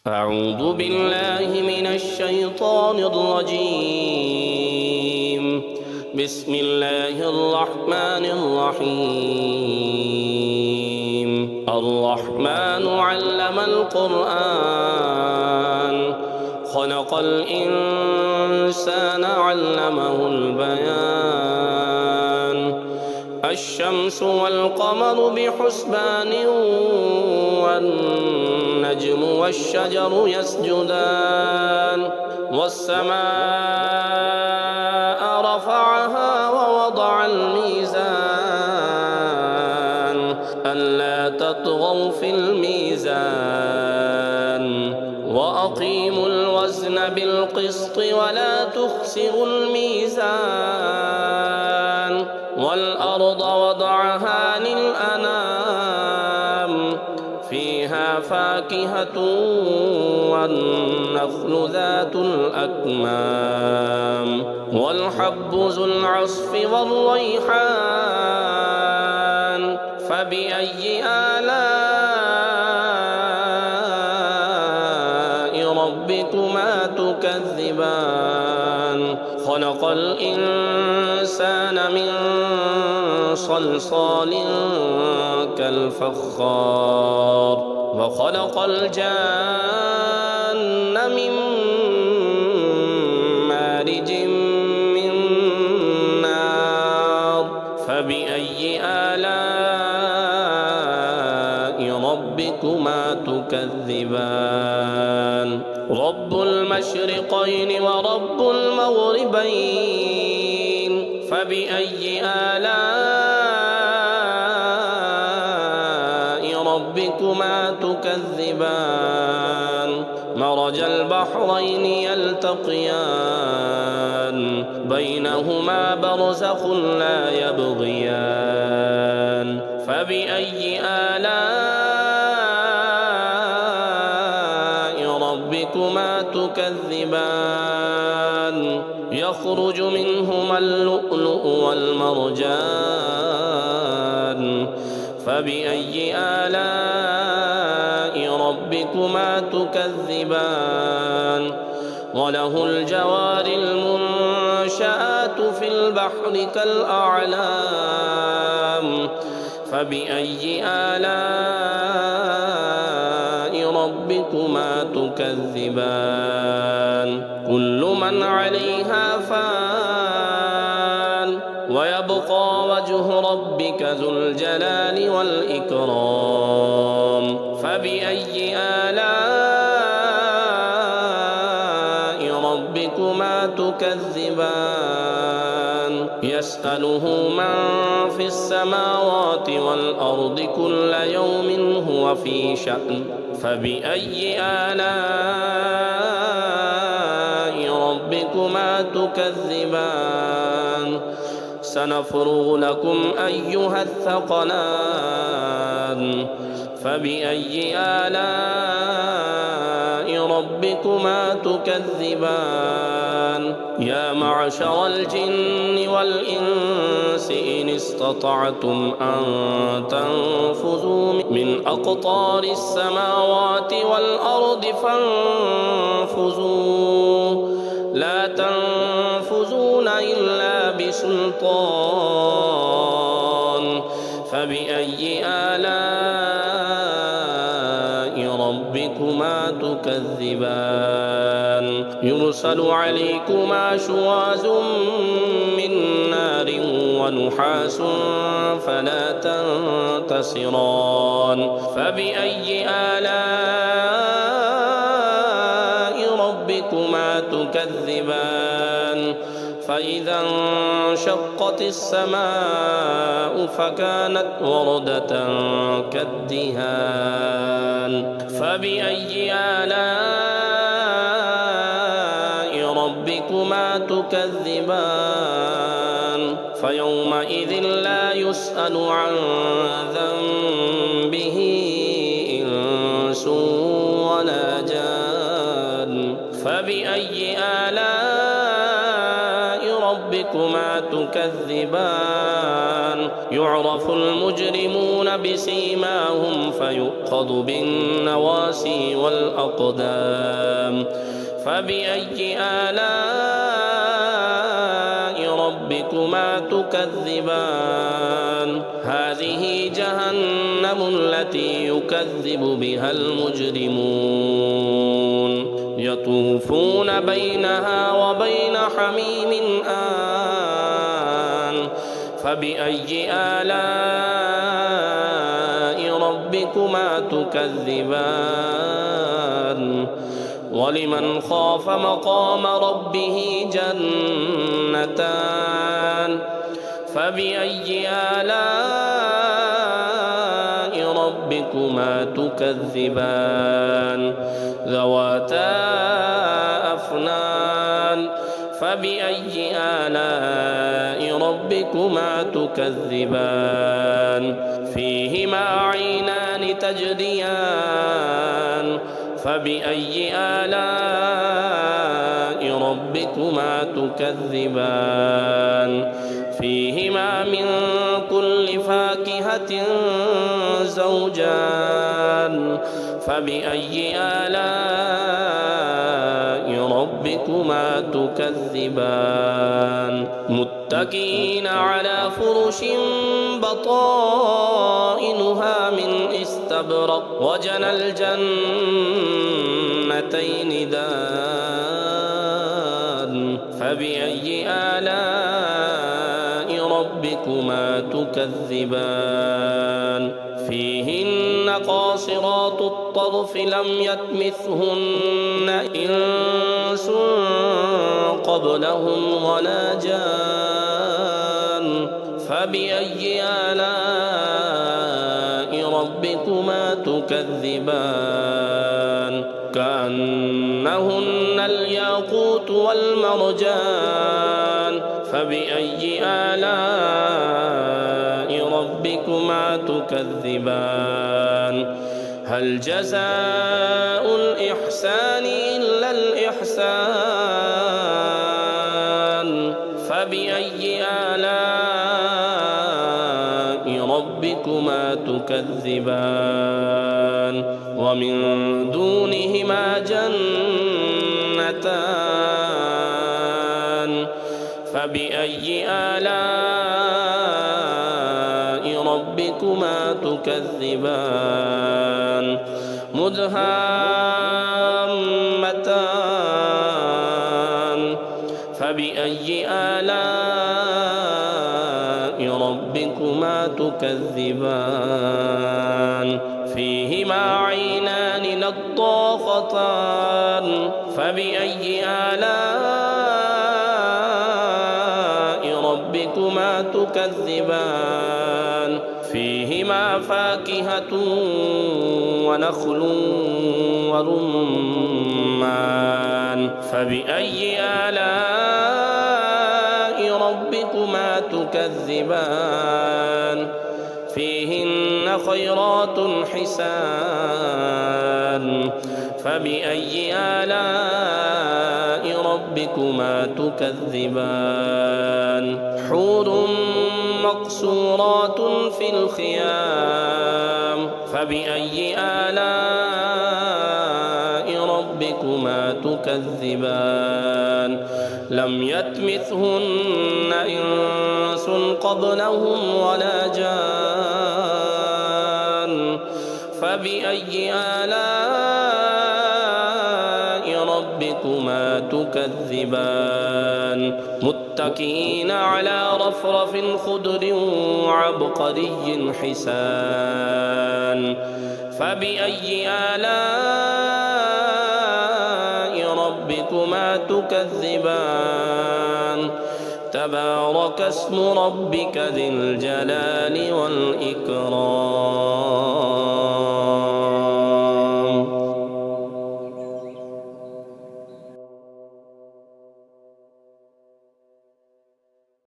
أعوذ بالله من الشيطان الرجيم. بسم الله الرحمن الرحيم. الرحمن علم القرآن خلق الإنسان علمه البيان. الشمس والقمر بحسبان والنجم والشجر يسجدان والسماء رفعها ووضع الميزان ألا تطغوا في الميزان وأقيموا الوزن بالقسط ولا تخسروا الميزان والأرض وضعها للأنام فيها فاكهة والنخل ذات الأكمام والحب ذو العصف والريحان فبأي آلاء ربكما تكذبان خلق الإنسان من صلصال كالفخار وخلق الجان من مارج من نار فبأي آلاء ربكما تكذبان رب المشرقين ورب المغربين فبأي آلاء ربكما تكذبان مرج البحرين يلتقيان بينهما برزخ لا يبغيان فبأي آلاء ربكما تكذبان يخرج منهما اللؤلؤ والمرجان فبأي آلاء ربكما تكذبان وله الجوار المنشآت في البحر كالأعلام فبأي آلاء ربكما تكذبان كل من عليها فان ويبقى وجه ربك ذو الجلال والإكرام فبأي آلاء ربكما تكذبان يسأله من في السماوات والأرض كل يوم هو في شأن فبأي آلاء ربكما تكذبان سنفرغ لكم أيها الثقلان فبأي آلاء ربكما تكذبان يا معشر الجن والإنس إن استطعتم أن تنفذوا من أقطار السماوات والأرض فانفذوا لا تنفذون إلا بسلطان فبأي آلاء ربكما تكذبان يرسل عليكما شواظ من نار ونحاس فلا تنتصران فبأي آلاء ربكما تكذبان فإذا انشقت السماء فكانت وردة كالدهان فبأي آلاء ربكما تكذبان فيومئذ لا يسأل عن ذنبه إنس ولا جان فبأي آلاء ربكما تكذبان يعرف المجرمون بسيماهم فيؤخذ بالنواسي والأقدام فبأي آلاء ربكما تكذبان هذه جهنم التي يكذب بها المجرمون يطوفون بينها وبين حميم آن فبأي آلاء ربكما تكذبان ولمن خاف مقام ربه جنتان فبأي آلاء ربكما تكذبان ذواتا أفنان فبأي آلاء ربكما تكذبان فيهما عينان تجريان فبأي آلاء ربكما تكذبان فيهما من كل فاكهة زوجان فبأي آلاء ربكما تكذبان متكئين على فرش بطائنها من استبرق وجنى الجنتين دان فبأي آلاء ربكما تكذبان فيهن قاصرات الطرف لم يطمثهن إنس قبلهم ولا جان فبأي آلاء ربكما تكذبان كأنهن الياقوت والمرجان فبأي آلاء ربكما تكذبان هل جزاء الإحسان إلا الإحسان فبأي آلاء ربكما تكذبان ومن دونهما جنتان فبأي آلاء ربكما تكذبان مدهامتان فبأي آلاء ربكما تكذبان فيهما عينان نضاختان فبأي آلاء ربكما تكذبان فيهما فاكهة ونخل ورمان فبأي آلاء ربكما تكذبان فيهن خيرات حسان فبأي آلاء ربكما تكذبان حور مقصورات في الخيام فبأي آلاء ربكما تكذبان لم يطمثهن إنس قبلهم ولا جان فبأي آلاء ربكما تكذبان متكئين على رفرف خضر وعبقري حسان فبأي آلاء ربكما تكذبان تبارك اسم ربك ذي الجلال والإكرام